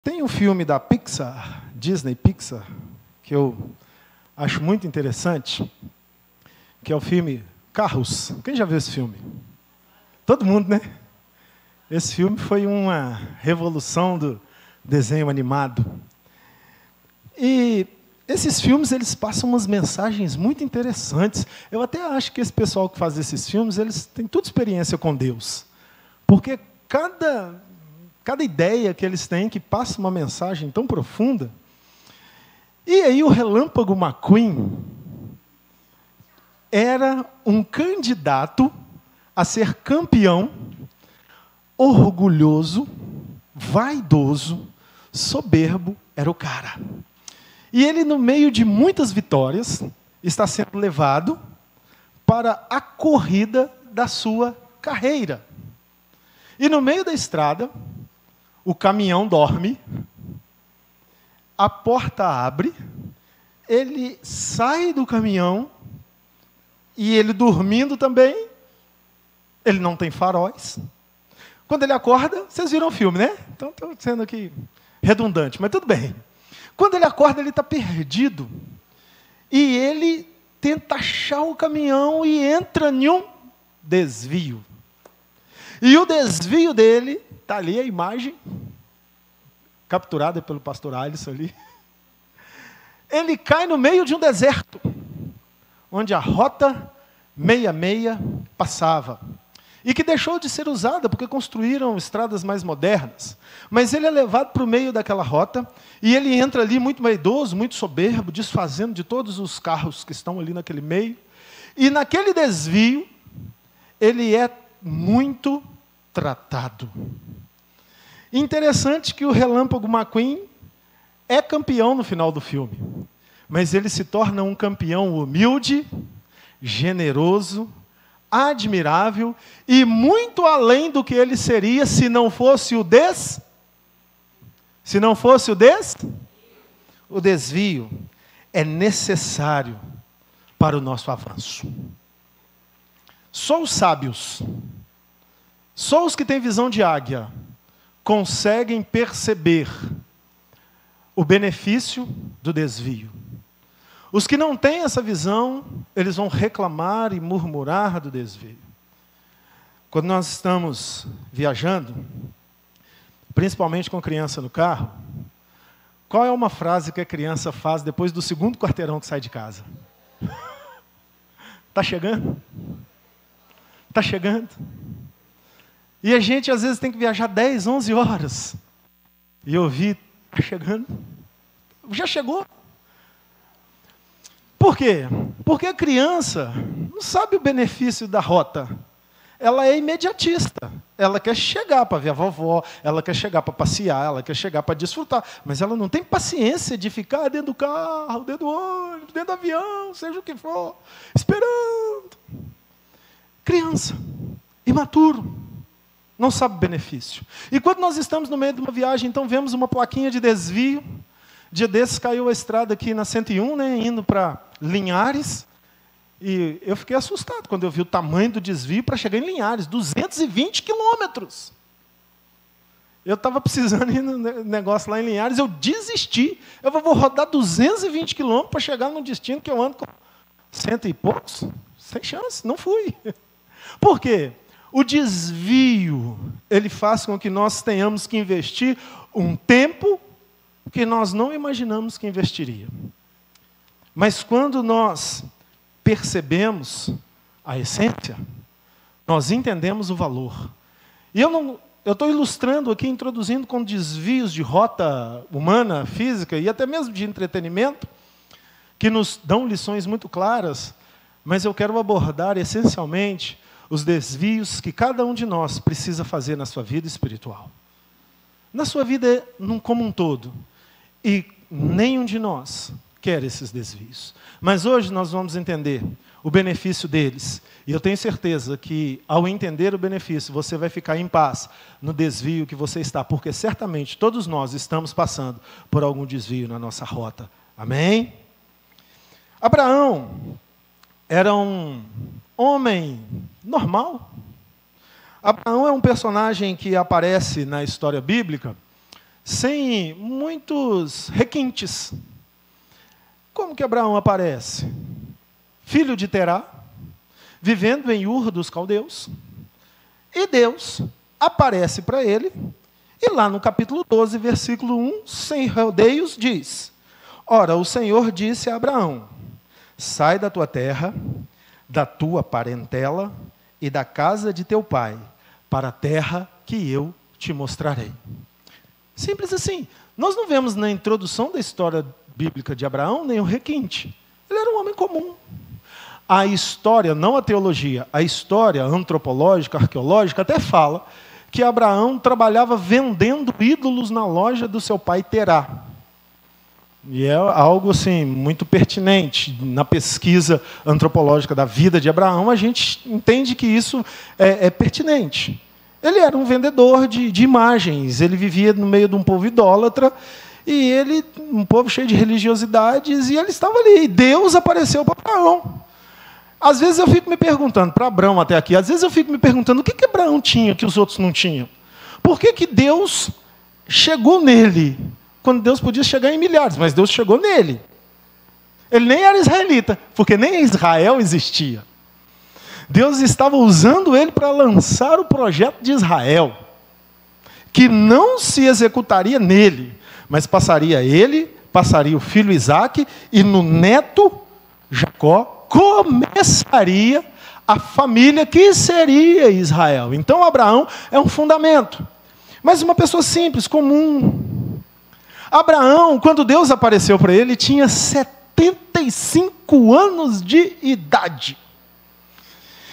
Tem um filme da Pixar, Disney Pixar, que eu acho muito interessante, que é o filme Carros. Quem já viu esse filme? Todo mundo, né? Esse filme foi uma revolução do desenho animado. E esses filmes, eles passam umas mensagens muito interessantes. Eu até acho que esse pessoal que faz esses filmes, eles têm toda experiência com Deus. Porque cada ideia que eles têm que passa uma mensagem tão profunda. E aí o Relâmpago McQueen era um candidato a ser campeão, orgulhoso, vaidoso, soberbo, era o cara. E ele, no meio de muitas vitórias, está sendo levado para a corrida da sua carreira. E no meio da estrada, o caminhão dorme, a porta abre, ele sai do caminhão, e ele dormindo também, ele não tem faróis. Quando ele acorda, vocês viram o filme, né? Então estou sendo aqui redundante, mas tudo bem. Quando ele acorda, ele está perdido. E ele tenta achar o caminhão e entra em um desvio. E o desvio dele, está ali a imagem, capturada pelo pastor Alisson ali. Ele cai no meio de um deserto, onde a rota 66 passava. E que deixou de ser usada, porque construíram estradas mais modernas. Mas ele é levado para o meio daquela rota, e ele entra ali muito vaidoso, muito soberbo, desfazendo de todos os carros que estão ali naquele meio. E naquele desvio, ele é muito tratado. Interessante que o Relâmpago McQueen é campeão no final do filme. Mas ele se torna um campeão humilde, generoso, admirável e muito além do que ele seria se não fosse o desvio é necessário para o nosso avanço. Só os sábios, só os que têm visão de águia conseguem perceber o benefício do desvio. Os que não têm essa visão, eles vão reclamar e murmurar do desvio. Quando nós estamos viajando, principalmente com criança no carro, qual é uma frase que a criança faz depois do segundo quarteirão que sai de casa? Está chegando? Está chegando? E a gente às vezes tem que viajar 10, 11 horas. E ouvir, está chegando? Já chegou? Por quê? Porque a criança não sabe o benefício da rota. Ela é imediatista. Ela quer chegar para ver a vovó, ela quer chegar para passear, ela quer chegar para desfrutar. Mas ela não tem paciência de ficar dentro do carro, dentro do ônibus, dentro do avião, seja o que for, esperando. Criança, imaturo, não sabe o benefício. E quando nós estamos no meio de uma viagem, então vemos uma plaquinha de desvio. Dia desses caiu a estrada aqui na 101, né, indo para Linhares. E eu fiquei assustado quando eu vi o tamanho do desvio para chegar em Linhares, 220 quilômetros. Eu estava precisando ir no negócio lá em Linhares, eu desisti. Eu vou rodar 220 quilômetros para chegar no destino que eu ando com 100 e poucos. Sem chance, não fui. Por quê? O desvio, ele faz com que nós tenhamos que investir um tempo que nós não imaginamos que investiria. Mas quando nós percebemos a essência, nós entendemos o valor. E eu estou ilustrando aqui, introduzindo com desvios de rota humana, física e até mesmo de entretenimento, que nos dão lições muito claras, mas eu quero abordar essencialmente os desvios que cada um de nós precisa fazer na sua vida espiritual. Na sua vida como um todo. E nenhum de nós quer esses desvios. Mas hoje nós vamos entender o benefício deles. E eu tenho certeza que, ao entender o benefício, você vai ficar em paz no desvio que você está. Porque certamente todos nós estamos passando por algum desvio na nossa rota. Amém? Abraão era um homem normal. Abraão é um personagem que aparece na história bíblica sem muitos requintes. Como que Abraão aparece? Filho de Terá, vivendo em Ur dos Caldeus, e Deus aparece para ele, e lá no capítulo 12, versículo 1, sem rodeios, diz: Ora, o Senhor disse a Abraão: sai da tua terra, da tua parentela e da casa de teu pai, para a terra que eu te mostrarei. Simples assim. Nós não vemos na introdução da história bíblica de Abraão nenhum requinte. Ele era um homem comum. A história, não a teologia, a história antropológica, arqueológica, até fala que Abraão trabalhava vendendo ídolos na loja do seu pai Terá. E é algo assim, muito pertinente. Na pesquisa antropológica da vida de Abraão, a gente entende que isso é pertinente. Ele era um vendedor de imagens, ele vivia no meio de um povo idólatra, e ele, um povo cheio de religiosidades, e ele estava ali. E Deus apareceu para Abraão. Às vezes eu fico me perguntando, para Abraão até aqui, às vezes eu fico me perguntando o que Abraão tinha que os outros não tinham? Por que Deus chegou nele? Quando Deus podia chegar em milhares, mas Deus chegou nele. Ele nem era israelita, porque nem Israel existia. Deus estava usando ele para lançar o projeto de Israel, que não se executaria nele, mas passaria ele, passaria o filho Isaque, e no neto Jacó começaria a família que seria Israel. Então Abraão é um fundamento, mas uma pessoa simples, comum. Abraão, quando Deus apareceu para ele, tinha 75 anos de idade.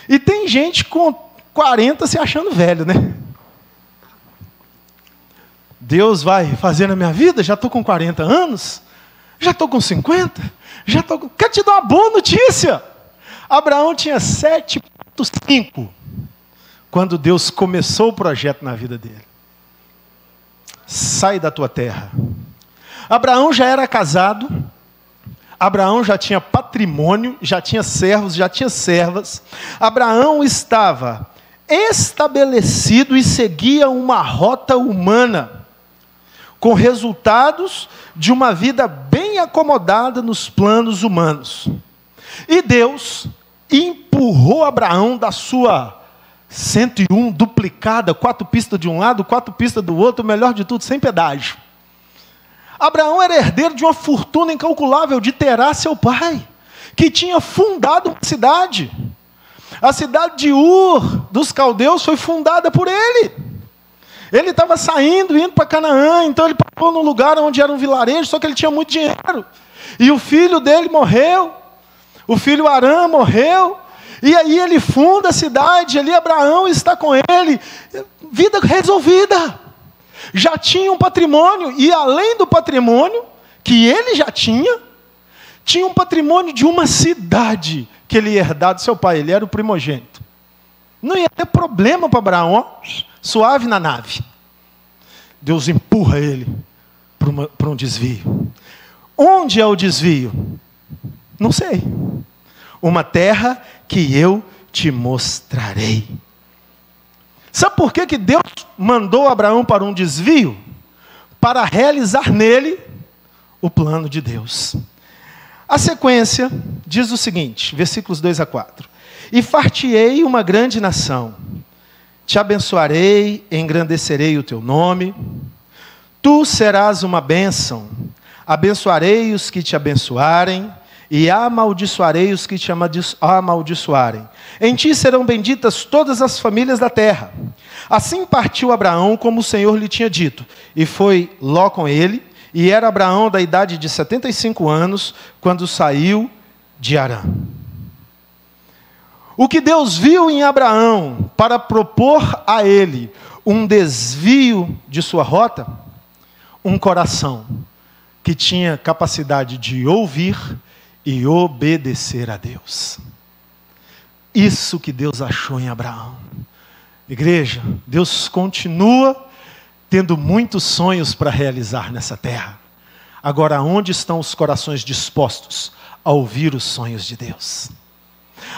E tem gente com 40 se achando velho, né? Deus vai fazer na minha vida, já estou com 40 anos, já estou com 50, Quero te dar uma boa notícia. Abraão tinha 7,5 quando Deus começou o projeto na vida dele. Sai da tua terra. Abraão já era casado, Abraão já tinha patrimônio, já tinha servos, já tinha servas. Abraão estava estabelecido e seguia uma rota humana, com resultados de uma vida bem acomodada nos planos humanos. E Deus empurrou Abraão da sua 101 duplicada, 4 pistas de um lado, 4 pistas do outro, o melhor de tudo, sem pedágio. Abraão era herdeiro de uma fortuna incalculável de Terá, seu pai, que tinha fundado uma cidade. A cidade de Ur dos Caldeus foi fundada por ele. Ele estava saindo, indo para Canaã, então ele parou num lugar onde era um vilarejo, só que ele tinha muito dinheiro. E o filho dele morreu, o filho Arã morreu, e aí ele funda a cidade, ali Abraão está com ele, vida resolvida. Já tinha um patrimônio, e além do patrimônio que ele já tinha um patrimônio de uma cidade que ele ia herdar do seu pai, ele era o primogênito. Não ia ter problema para Abraão, ó, suave na nave. Deus empurra ele para um desvio. Onde é o desvio? Não sei. Uma terra que eu te mostrarei. Sabe por que Deus mandou Abraão para um desvio? Para realizar nele o plano de Deus. A sequência diz o seguinte, versículos 2 a 4. E far-te-ei uma grande nação, te abençoarei, engrandecerei o teu nome, tu serás uma bênção, abençoarei os que te abençoarem, e amaldiçoarei os que te amaldiçoarem. Em ti serão benditas todas as famílias da terra. Assim partiu Abraão, como o Senhor lhe tinha dito, e foi Ló com ele, e era Abraão da idade de 75 anos, quando saiu de Harã. O que Deus viu em Abraão para propor a ele um desvio de sua rota, um coração que tinha capacidade de ouvir e obedecer a Deus. Isso que Deus achou em Abraão. Igreja, Deus continua tendo muitos sonhos para realizar nessa terra. Agora, onde estão os corações dispostos a ouvir os sonhos de Deus?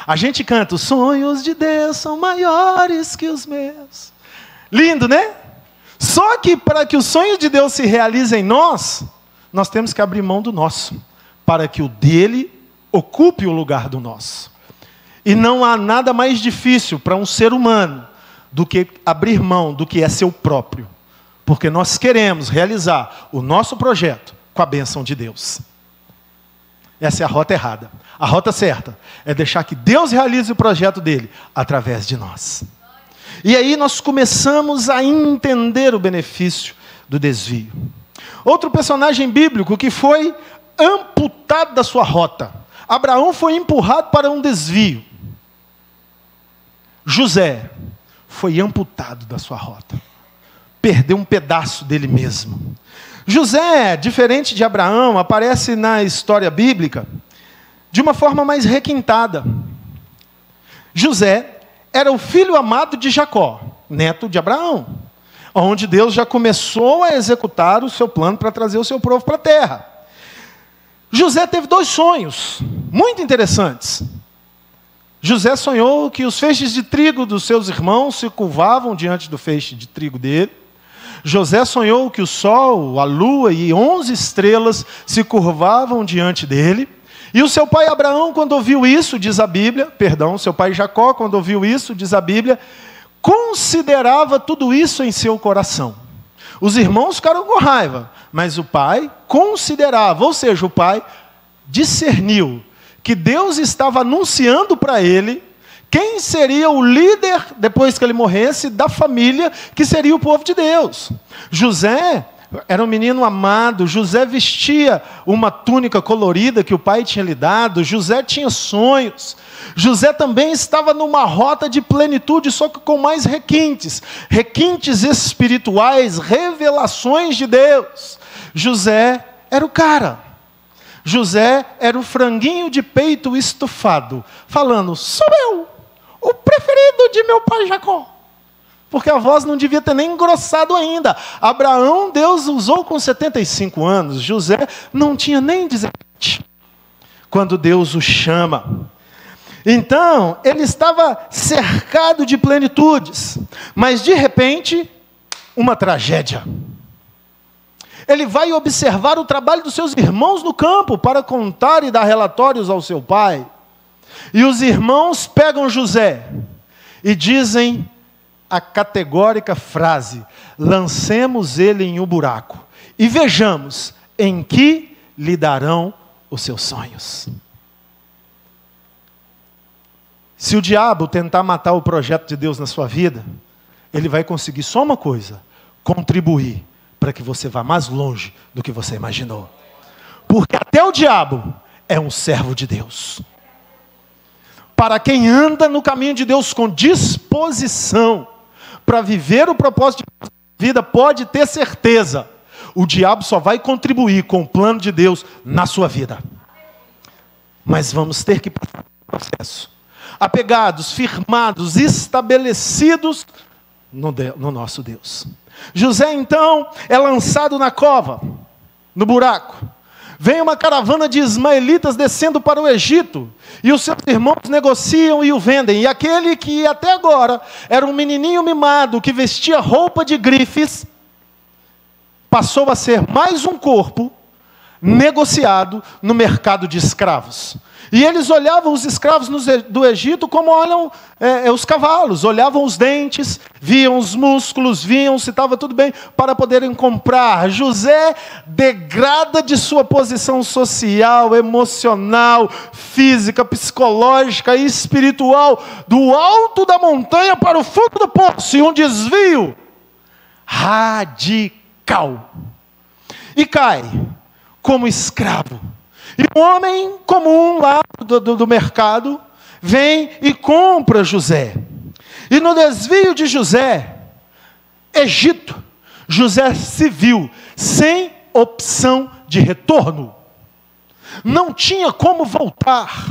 A gente canta, os sonhos de Deus são maiores que os meus. Lindo, né? Só que para que o sonho de Deus se realize em nós, nós temos que abrir mão do nosso, para que o dele ocupe o lugar do nosso. E não há nada mais difícil para um ser humano do que abrir mão do que é seu próprio. Porque nós queremos realizar o nosso projeto com a bênção de Deus. Essa é a rota errada. A rota certa é deixar que Deus realize o projeto dele através de nós. E aí nós começamos a entender o benefício do desvio. Outro personagem bíblico que foi amputado da sua rota. Abraão foi empurrado para um desvio. José foi amputado da sua rota. Perdeu um pedaço dele mesmo. José, diferente de Abraão, aparece na história bíblica de uma forma mais requintada. José era o filho amado de Jacó, neto de Abraão, onde Deus já começou a executar o seu plano para trazer o seu povo para a terra. José teve 2 sonhos muito interessantes. José sonhou que os feixes de trigo dos seus irmãos se curvavam diante do feixe de trigo dele. José sonhou que o sol, a lua e 11 estrelas se curvavam diante dele. E o seu pai Abraão, quando ouviu isso, diz a Bíblia, seu pai Jacó, quando ouviu isso, diz a Bíblia, considerava tudo isso em seu coração. Os irmãos ficaram com raiva, mas o pai considerava, ou seja, o pai discerniu que Deus estava anunciando para ele quem seria o líder, depois que ele morresse, da família, que seria o povo de Deus. José era um menino amado, José vestia uma túnica colorida que o pai tinha lhe dado, José tinha sonhos, José também estava numa rota de plenitude, só que com mais requintes espirituais, revelações de Deus. José era o cara. José era o franguinho de peito estufado, falando, sou eu, o preferido de meu pai Jacó. Porque a voz não devia ter nem engrossado ainda. Abraão, Deus usou com 75 anos. José não tinha nem 17. Quando Deus o chama. Então, ele estava cercado de plenitudes. Mas, de repente, uma tragédia. Ele vai observar o trabalho dos seus irmãos no campo para contar e dar relatórios ao seu pai. E os irmãos pegam José e dizem a categórica frase, lancemos ele em um buraco e vejamos em que lhe darão os seus sonhos. Se o diabo tentar matar o projeto de Deus na sua vida, ele vai conseguir só uma coisa, contribuir para que você vá mais longe do que você imaginou. Porque até o diabo é um servo de Deus. Para quem anda no caminho de Deus com disposição para viver o propósito de vida, pode ter certeza, o diabo só vai contribuir com o plano de Deus na sua vida. Mas vamos ter que passar por um processo. Apegados, firmados, estabelecidos no nosso Deus. José então é lançado na cova, no buraco. Vem uma caravana de ismaelitas descendo para o Egito, e os seus irmãos negociam e o vendem. E aquele que até agora era um menininho mimado, que vestia roupa de grifes, passou a ser mais um corpo negociado no mercado de escravos. E eles olhavam os escravos do Egito como olham os cavalos, olhavam os dentes, viam os músculos, viam se estava tudo bem para poderem comprar. José degrada de sua posição social, emocional, física, psicológica e espiritual, do alto da montanha para o fundo do poço, e um desvio radical. E cai como escravo. E um homem comum lá do mercado vem e compra José. E no desvio de José, Egito, José se viu sem opção de retorno. Não tinha como voltar.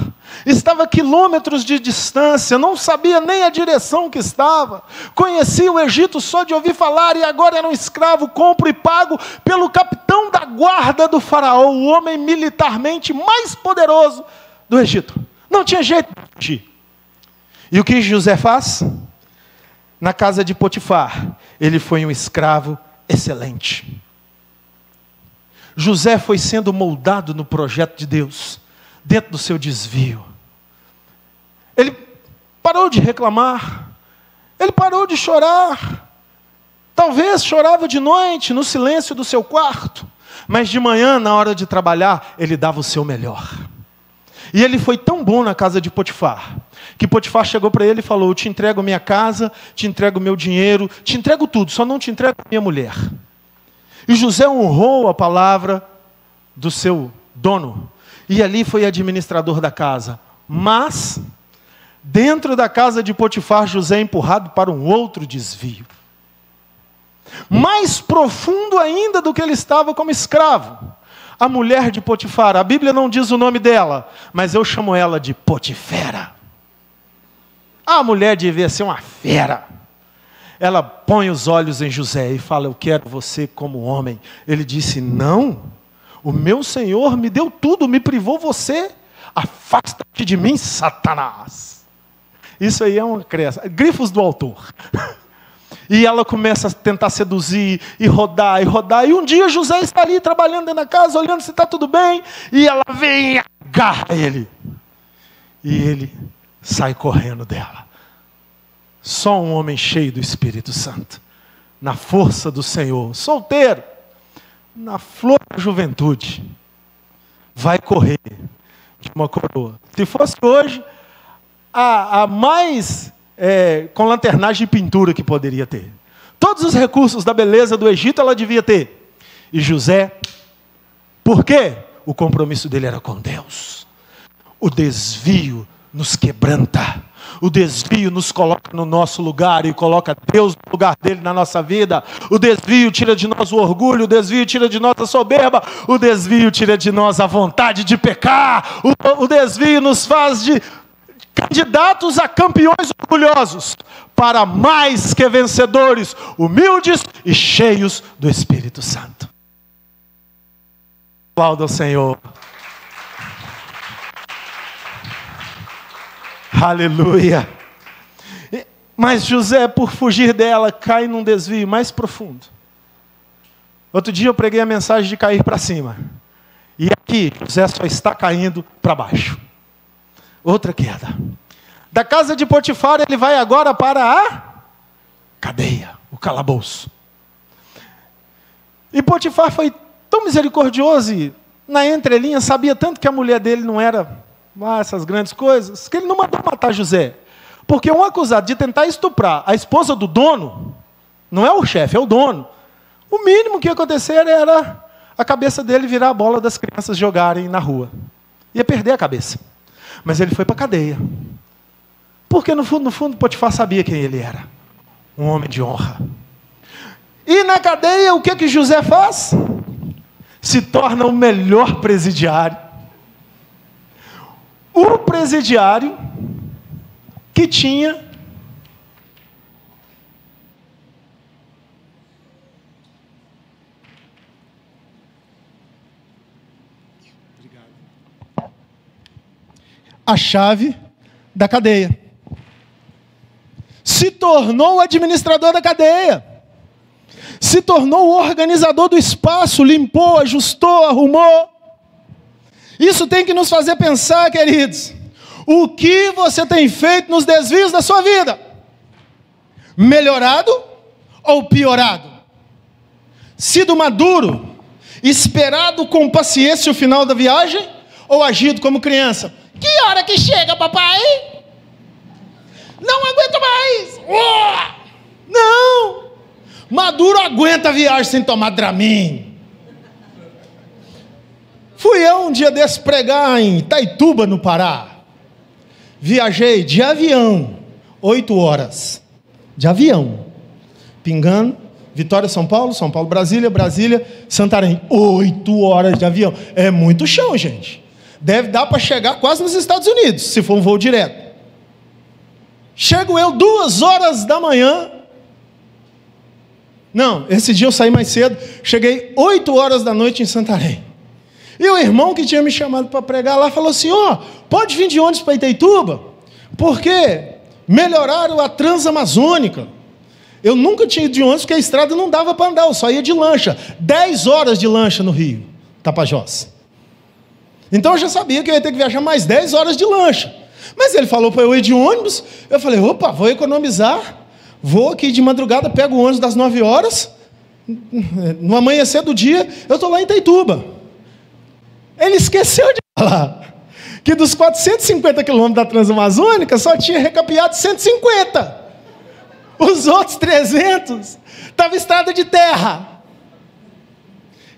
Estava a quilômetros de distância, não sabia nem a direção que estava. Conhecia o Egito só de ouvir falar, e agora era um escravo, compro e pago pelo capitão da guarda do faraó, o homem militarmente mais poderoso do Egito. Não tinha jeito de fugir. E o que José faz? na casa de Potifar, ele foi um escravo excelente. José foi sendo moldado no projeto de Deus, dentro do seu desvio. Ele parou de reclamar, ele parou de chorar. Talvez chorava de noite, no silêncio do seu quarto, mas de manhã, na hora de trabalhar, ele dava o seu melhor. E ele foi tão bom na casa de Potifar, que Potifar chegou para ele e falou: eu te entrego minha casa, te entrego meu dinheiro, te entrego tudo, só não te entrego minha mulher. E José honrou a palavra do seu dono, e ali foi administrador da casa. Mas, dentro da casa de Potifar, José é empurrado para um outro desvio. Mais profundo ainda do que ele estava como escravo. A mulher de Potifar, a Bíblia não diz o nome dela, mas eu chamo ela de Potifera. A mulher devia ser uma fera. Ela põe os olhos em José e fala: eu quero você como homem. Ele disse: não, o meu Senhor me deu tudo, me privou você. Afasta-te de mim, Satanás. Isso aí é uma criança, grifos do autor. E ela começa a tentar seduzir, e rodar, e um dia José está ali trabalhando dentro da casa, olhando se está tudo bem, e ela vem e agarra ele. E ele sai correndo dela. Só um homem cheio do Espírito Santo, na força do Senhor, solteiro, na flor da juventude, vai correr de uma coroa. Se fosse hoje, a mais... com lanternagem e pintura que poderia ter. Todos os recursos da beleza do Egito ela devia ter. E José, por quê? O compromisso dele era com Deus. O desvio nos quebranta. O desvio nos coloca no nosso lugar e coloca Deus no lugar dele na nossa vida. O desvio tira de nós o orgulho, o desvio tira de nós a soberba, o desvio tira de nós a vontade de pecar, o desvio nos faz de candidatos a campeões orgulhosos, para mais que vencedores, humildes e cheios do Espírito Santo. Aplauda ao Senhor. Aleluia. Mas José, por fugir dela, cai num desvio mais profundo. Outro dia eu preguei a mensagem de cair para cima. E aqui, José só está caindo para baixo. Outra queda. Da casa de Potifar, ele vai agora para a cadeia, o calabouço. E Potifar foi tão misericordioso e, na entrelinha, sabia tanto que a mulher dele não era essas grandes coisas, que ele não mandou matar José. Porque um acusado de tentar estuprar a esposa do dono, não é o chefe, é o dono. O mínimo que ia acontecer era a cabeça dele virar a bola das crianças jogarem na rua. Ia perder a cabeça. Mas ele foi para a cadeia. Porque no fundo, Potifar sabia quem ele era. Um homem de honra. E na cadeia, o que José faz? Se torna o melhor presidiário. O presidiário que tinha a chave da cadeia. Se tornou o administrador da cadeia. Se tornou o organizador do espaço, limpou, ajustou, arrumou. Isso tem que nos fazer pensar, queridos, o que você tem feito nos desvios da sua vida? Melhorado ou piorado? Sido maduro, esperado com paciência o final da viagem, ou agido como criança? Que hora que chega, papai? Não aguento mais. Não. Maduro aguenta a viagem sem tomar Dramin. Fui eu um dia desse pregar em Itaituba, no Pará. Viajei de avião, 8 horas. De avião. Pingando, Vitória, São Paulo, Brasília, Santarém. 8 horas de avião. É muito chão, gente. Deve dar para chegar quase nos Estados Unidos, se for um voo direto. Chego eu 2 horas da manhã. Não, esse dia eu saí mais cedo. Cheguei 8 horas da noite em Santarém. E o irmão que tinha me chamado para pregar lá falou assim: pode vir de ônibus para Itaituba, porque melhoraram a Transamazônica. Eu nunca tinha ido de ônibus, porque a estrada não dava para andar, eu só ia de lancha. 10 horas de lancha no Rio, Tapajós. Então eu já sabia que eu ia ter que viajar mais 10 horas de lancha. Mas ele falou para eu ir de ônibus, eu falei, opa, vou economizar, vou aqui de madrugada, pego o ônibus das 9 horas, no amanhecer do dia, eu estou lá em Itaituba. Ele esqueceu de falar que dos 450 quilômetros da Transamazônica, só tinha recapeado 150. Os outros 300 estavam estrada de terra.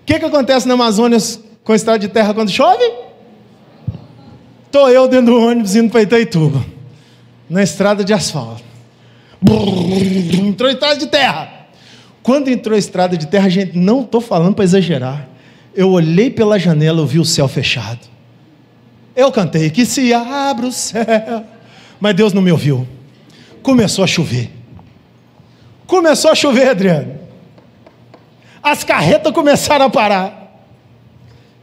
O que acontece na Amazônia com estrada de terra quando chove? Estou eu dentro do ônibus indo para Itaituba, na estrada de asfalto. Entrou estrada de terra. Quando entrou a estrada de terra, gente, não estou falando para exagerar. Eu olhei pela janela, eu vi o céu fechado. Eu cantei, que se abra o céu. Mas Deus não me ouviu. Começou a chover. Começou a chover, Adriano. As carretas começaram a parar.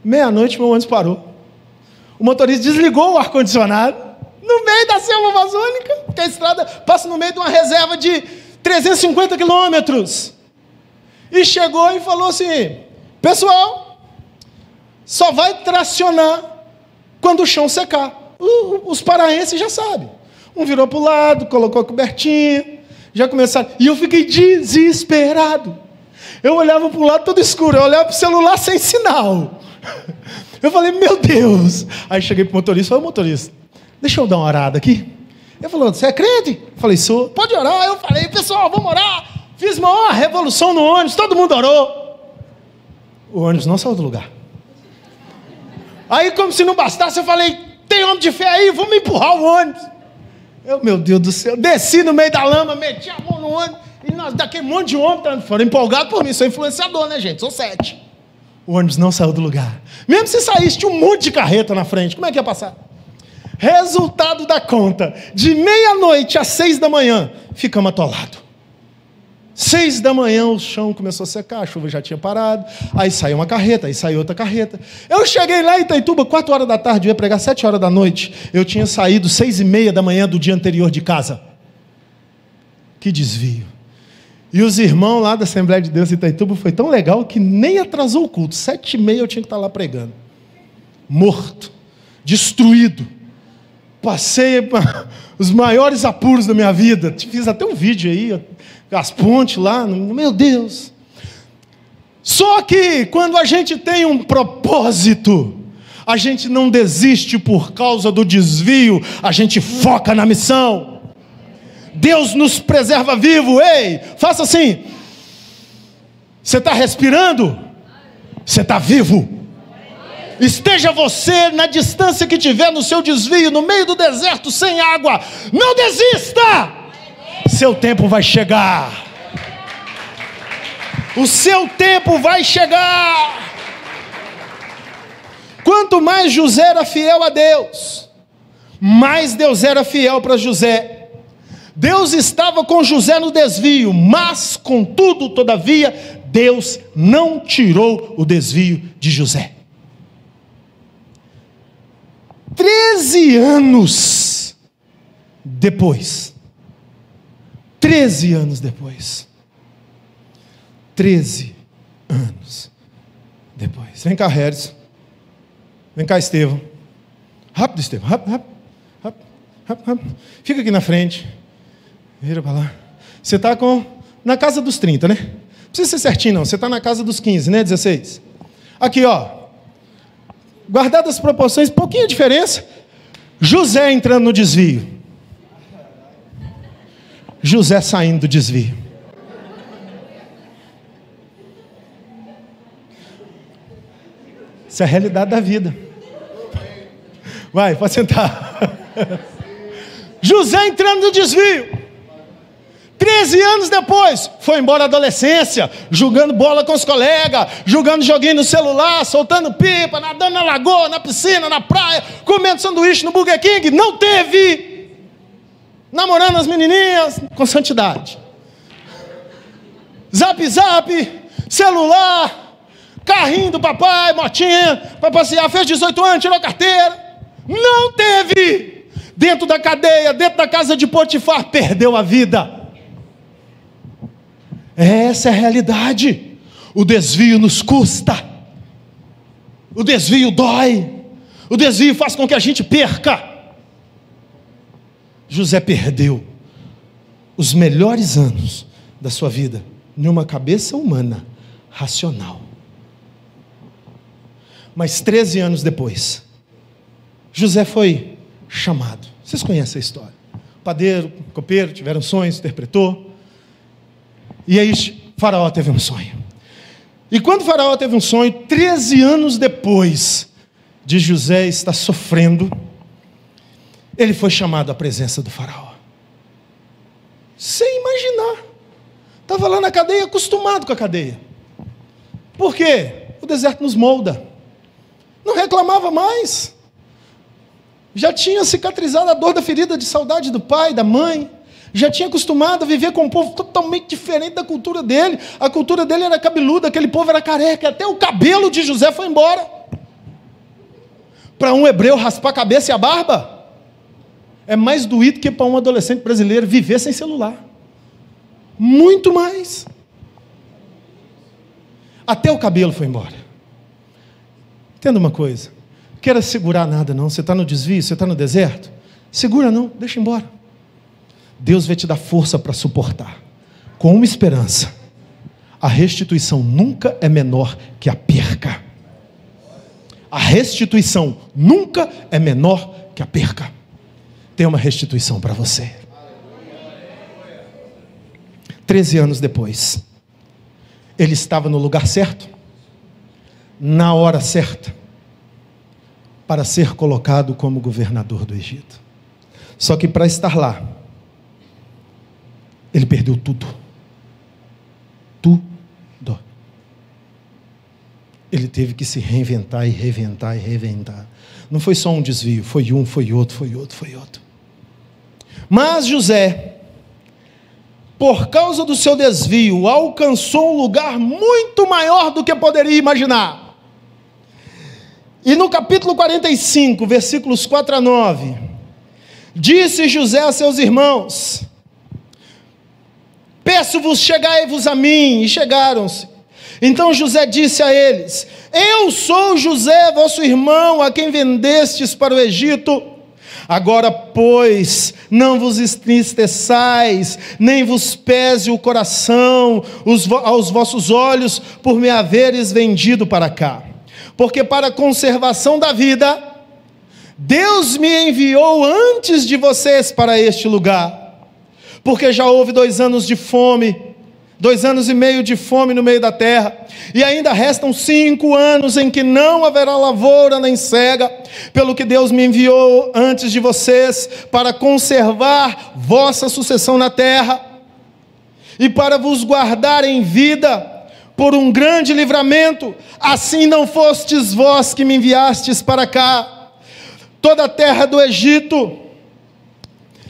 Meia-noite, meu ônibus parou. O motorista desligou o ar-condicionado no meio da selva amazônica, porque a estrada passa no meio de uma reserva de 350 quilômetros. E chegou e falou assim, pessoal, só vai tracionar quando o chão secar. Os paraenses já sabem. Um virou para o lado, colocou a cobertinha, já começaram. E eu fiquei desesperado. Eu olhava para o lado todo escuro, eu olhava para o celular sem sinal. Eu falei, meu Deus. Aí cheguei para o motorista, falei, motorista, deixa eu dar uma orada aqui. Ele falou, você é crente? Eu falei, sou. Pode orar. Eu falei, pessoal, vamos orar. Fiz uma revolução no ônibus, todo mundo orou. O ônibus não saiu do lugar. Aí, como se não bastasse, eu falei, tem homem de fé aí, vamos empurrar o ônibus. Meu Deus do céu, desci no meio da lama, meti a mão no ônibus, e nós, daquele monte de homem, foram empolgados por mim, sou influenciador, né, gente? Sou 7. O ônibus não saiu do lugar. Mesmo se saísse, tinha um monte de carreta na frente, como é que ia passar? Resultado da conta, de meia-noite às 6 da manhã, ficamos atolados. 6 da manhã o chão começou a secar, a chuva já tinha parado, aí saiu uma carreta, aí saiu outra carreta. Eu cheguei lá em Itaituba, 4 horas da tarde, eu ia pregar 7 horas da noite, eu tinha saído 6:30 da manhã do dia anterior de casa. Que desvio. E os irmãos lá da Assembleia de Deus de Itaituba foi tão legal que nem atrasou o culto, 7:30 eu tinha que estar lá pregando. Morto, destruído. Passei os maiores apuros da minha vida, fiz até um vídeo aí, as pontes lá, meu Deus. Só que quando a gente tem um propósito, a gente não desiste por causa do desvio, a gente foca na missão. Deus nos preserva vivo. Ei, faça assim. Você está respirando? Você está vivo. Esteja você na distância que tiver no seu desvio, no meio do deserto, sem água, não desista. Seu tempo vai chegar. O seu tempo vai chegar. Quanto mais José era fiel a Deus, mais Deus era fiel para José. Deus estava com José no desvio, mas, contudo, todavia, Deus não tirou o desvio de José. 13 anos depois. 13 anos depois. 13 anos depois. Vem cá, Harrison. Vem cá, Estevão. Rápido, Estevão. Rápido. Fica aqui na frente. Vira para lá. Você está na casa dos 30, né? Não precisa ser certinho, não. Você está na casa dos 15, né? 16. Aqui, ó. Guardadas as proporções, pouquinho diferença. José entrando no desvio. José saindo do desvio. Isso é a realidade da vida. Vai, pode sentar. José entrando no desvio. 13 anos depois, foi embora a adolescência, jogando bola com os colegas, jogando joguinho no celular, soltando pipa, nadando na lagoa, na piscina, na praia, comendo sanduíche no Burger King. Não teve. Namorando as menininhas com santidade. Zap, celular, carrinho do papai, motinha, para passear, fez 18 anos, tirou carteira. Não teve. Dentro da cadeia, dentro da casa de Potifar, perdeu a vida. Essa é a realidade. O desvio nos custa. O desvio dói. O desvio faz com que a gente perca. José perdeu os melhores anos da sua vida em uma cabeça humana, racional. Mas 13 anos depois, José foi chamado. Vocês conhecem a história. O padeiro, o copeiro tiveram sonhos, interpretou. E aí Faraó teve um sonho. E quando Faraó teve um sonho, 13 anos depois de José estar sofrendo, ele foi chamado à presença do Faraó. Sem imaginar. Estava lá na cadeia, acostumado com a cadeia. Por quê? O deserto nos molda. Não reclamava mais. Já tinha cicatrizado a dor da ferida de saudade do pai, da mãe. Já tinha acostumado a viver com um povo totalmente diferente da cultura dele. A cultura dele era cabeluda, aquele povo era careca. Até o cabelo de José foi embora. Para um hebreu raspar a cabeça e a barba é mais doído que para um adolescente brasileiro viver sem celular. Muito mais. Até o cabelo foi embora. Entenda uma coisa. Não queira segurar nada não. Você está no desvio, você está no deserto. Segura não, deixa embora. Deus vai te dar força para suportar. Com uma esperança. A restituição nunca é menor que a perca. A restituição nunca é menor que a perca. Tem uma restituição para você. 13 anos depois, ele estava no lugar certo, na hora certa, para ser colocado como governador do Egito. Só que para estar lá, ele perdeu tudo. Tudo. Ele teve que se reinventar e reinventar e reinventar. Não foi só um desvio, foi um, foi outro, foi outro, foi outro. Mas José, por causa do seu desvio, alcançou um lugar muito maior do que poderia imaginar. E no capítulo 45, versículos 4 a 9, disse José a seus irmãos: peço-vos, chegai-vos a mim. E chegaram-se. Então José disse a eles: eu sou José, vosso irmão, a quem vendestes para o Egito. Agora, pois, não vos entristeçais, nem vos pese o coração aos vossos olhos, por me haveres vendido para cá. Porque para a conservação da vida, Deus me enviou antes de vocês para este lugar. Porque já houve 2 anos de fome, 2 anos e meio de fome no meio da terra, e ainda restam 5 anos em que não haverá lavoura nem cega, pelo que Deus me enviou antes de vocês, para conservar vossa sucessão na terra, e para vos guardar em vida, por um grande livramento. Assim não fostes vós que me enviastes para cá, toda a terra do Egito,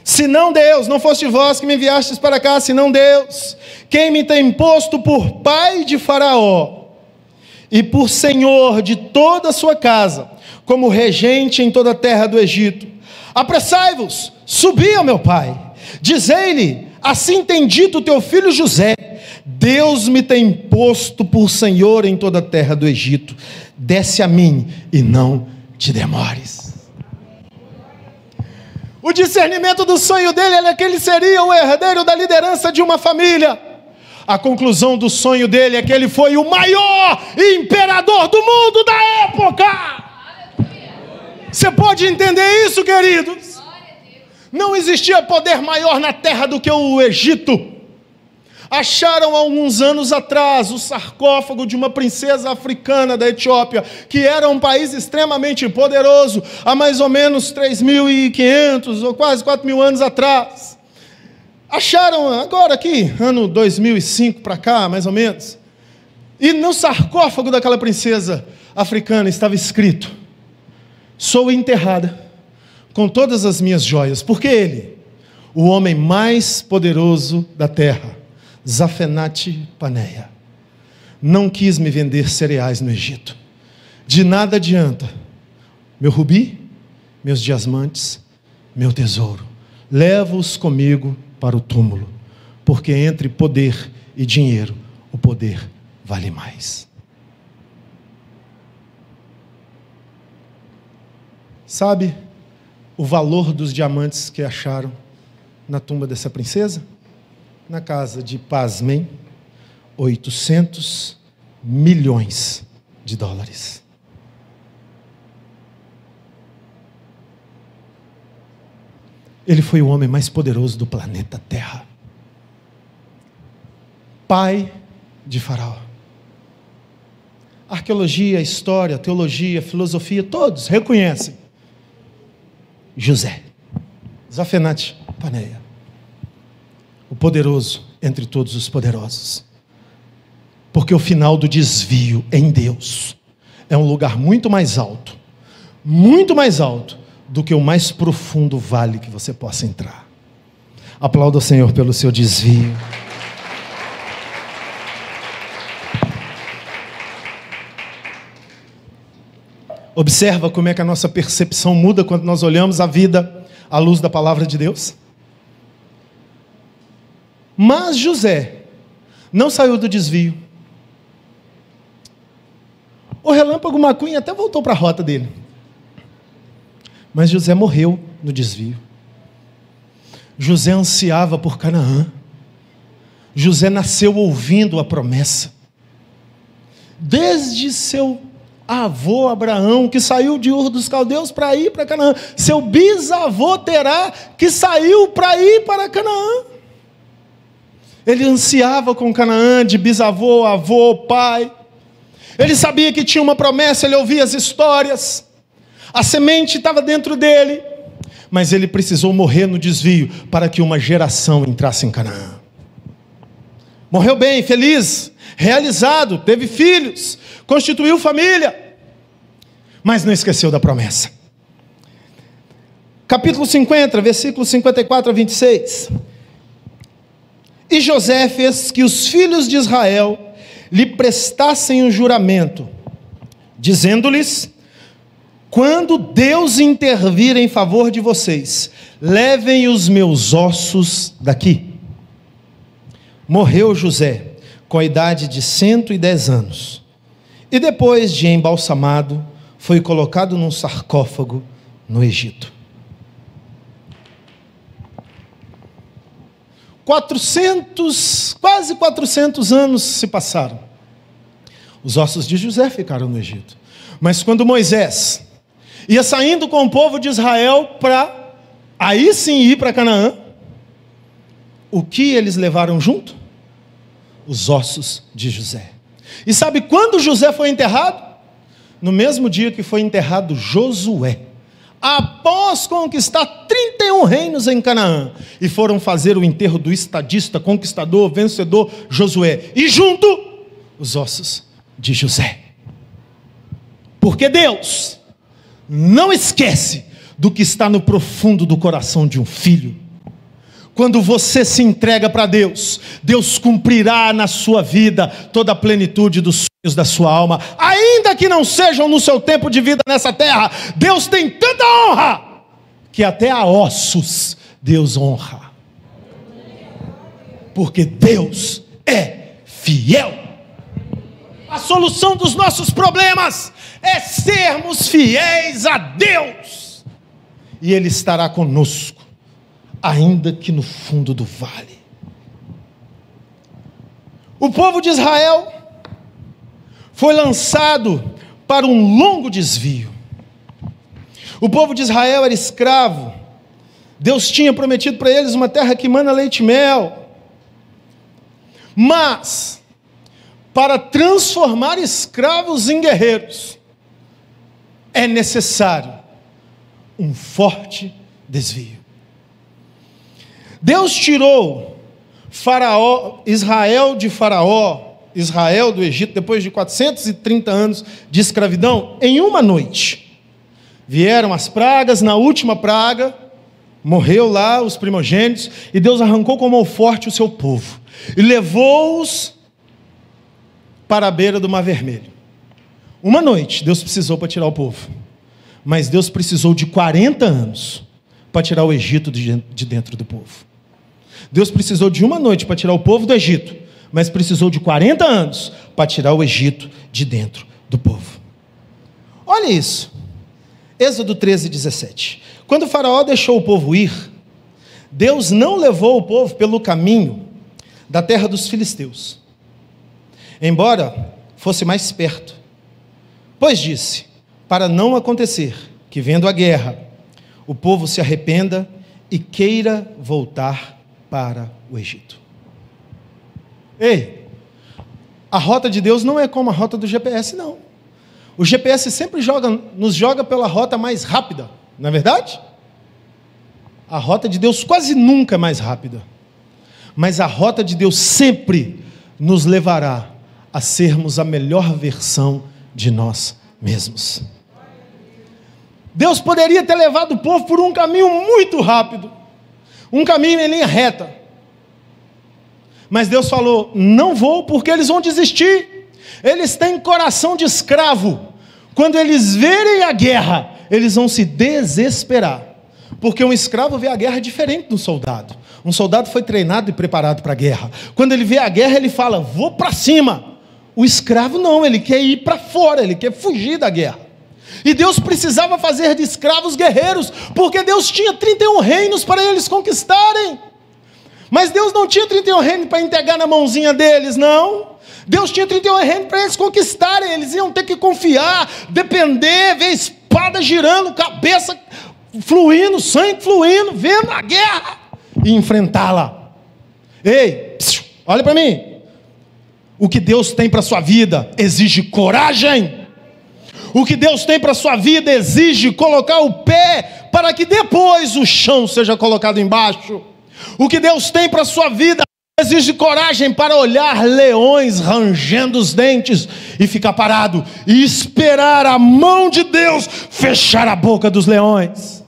senão Deus, não foste vós que me enviastes para cá, senão Deus, quem me tem posto por pai de Faraó, e por senhor de toda a sua casa, como regente em toda a terra do Egito. Apressai-vos, subi ao meu pai, dizei-lhe: assim tem dito o teu filho José, Deus me tem posto por senhor em toda a terra do Egito, desce a mim e não te demores. O discernimento do sonho dele é que ele seria o herdeiro da liderança de uma família. A conclusão do sonho dele é que ele foi o maior imperador do mundo da época. Você pode entender isso, queridos? Não existia poder maior na terra do que o Egito. Acharam há alguns anos atrás o sarcófago de uma princesa africana da Etiópia, que era um país extremamente poderoso, há mais ou menos 3.500 ou quase 4.000 anos atrás. Acharam agora aqui, ano 2005 para cá, mais ou menos. E no sarcófago daquela princesa africana estava escrito: sou enterrada com todas as minhas joias, porque ele, o homem mais poderoso da terra, Zafenate Paneia, não quis me vender cereais no Egito. De nada adianta meu rubi, meus diamantes, meu tesouro. Levo-os comigo para o túmulo, porque entre poder e dinheiro, o poder vale mais. Sabe o valor dos diamantes que acharam na tumba dessa princesa? Na casa de, pasmem, 800 milhões de dólares. Ele foi o homem mais poderoso do planeta Terra. Pai de Faraó. Arqueologia, história, teologia, filosofia, todos reconhecem José, Zafenate Paneia, o poderoso entre todos os poderosos. Porque o final do desvio em Deus é um lugar muito mais alto do que o mais profundo vale que você possa entrar. Aplauda o Senhor pelo seu desvio. Observa como é que a nossa percepção muda quando nós olhamos a vida à luz da palavra de Deus. Mas José não saiu do desvio. O relâmpago McQueen até voltou para a rota dele. Mas José morreu no desvio. José ansiava por Canaã. José nasceu ouvindo a promessa. Desde seu avô Abraão, que saiu de Ur dos Caldeus para ir para Canaã. Seu bisavô Terá, que saiu para ir para Canaã. Ele ansiava com Canaã, de bisavô, avô, pai. Ele sabia que tinha uma promessa, ele ouvia as histórias. A semente estava dentro dele. Mas ele precisou morrer no desvio para que uma geração entrasse em Canaã. Morreu bem, feliz, realizado, teve filhos, constituiu família, mas não esqueceu da promessa. Capítulo 50, versículos 54 a 26. E José fez que os filhos de Israel lhe prestassem um juramento, dizendo-lhes: quando Deus intervir em favor de vocês, levem os meus ossos daqui. Morreu José com a idade de 110 anos. E depois de embalsamado, foi colocado num sarcófago no Egito. quase 400 anos se passaram. Os ossos de José ficaram no Egito. Mas quando Moisés ia saindo com o povo de Israel para aí sim ir para Canaã, o que eles levaram junto? Os ossos de José. E sabe quando José foi enterrado? No mesmo dia que foi enterrado Josué, após conquistar 31 reinos em Canaã, e foram fazer o enterro do estadista, conquistador, vencedor Josué, e junto os ossos de José. Porque Deus não esquece do que está no profundo do coração de um filho. Quando você se entrega para Deus, Deus cumprirá na sua vida toda a plenitude dos sonhos da sua alma, ainda que não sejam no seu tempo de vida nessa terra. Deus tem tanta honra, que até a ossos Deus honra, porque Deus é fiel. A solução dos nossos problemas é sermos fiéis a Deus, e Ele estará conosco, ainda que no fundo do vale. O povo de Israel foi lançado para um longo desvio. O povo de Israel era escravo. Deus tinha prometido para eles uma terra que mana leite e mel. Mas, para transformar escravos em guerreiros, é necessário um forte desvio. Deus tirou Israel do Egito, depois de 430 anos de escravidão, em uma noite. Vieram as pragas, na última praga, morreu lá os primogênitos, e Deus arrancou com mão forte o seu povo, e levou-os para a beira do Mar Vermelho. Uma noite Deus precisou para tirar o povo, mas Deus precisou de 40 anos para tirar o Egito de dentro do povo. Deus precisou de uma noite para tirar o povo do Egito, mas precisou de 40 anos para tirar o Egito de dentro do povo. Olha isso, Êxodo 13:17. Quando o faraó deixou o povo ir, Deus não levou o povo pelo caminho da terra dos filisteus, embora fosse mais perto, pois disse, para não acontecer que, vendo a guerra, o povo se arrependa e queira voltar para o Egito. Ei, a rota de Deus não é como a rota do GPS, não. O GPS sempre nos joga pela rota mais rápida, não é verdade? A rota de Deus quase nunca é mais rápida, mas a rota de Deus sempre nos levará a sermos a melhor versão de nós mesmos. Deus poderia ter levado o povo por um caminho muito rápido, um caminho em linha reta, mas Deus falou, não vou, porque eles vão desistir. Eles têm coração de escravo. Quando eles verem a guerra, eles vão se desesperar, porque um escravo vê a guerra diferente do soldado. Um soldado foi treinado e preparado para a guerra. Quando ele vê a guerra, ele fala, vou para cima. O escravo não, ele quer ir para fora, ele quer fugir da guerra. E Deus precisava fazer de escravos guerreiros, porque Deus tinha 31 reinos para eles conquistarem. Mas Deus não tinha 31 reinos para entregar na mãozinha deles, não. Deus tinha 31 reinos para eles conquistarem. Eles iam ter que confiar, depender, ver espada girando, cabeça fluindo, sangue fluindo, vendo a guerra e enfrentá-la. Ei, olha para mim. O que Deus tem para a sua vida exige coragem. O que Deus tem para a sua vida exige colocar o pé para que depois o chão seja colocado embaixo. O que Deus tem para a sua vida exige coragem para olhar leões rangendo os dentes e ficar parado e esperar a mão de Deus fechar a boca dos leões.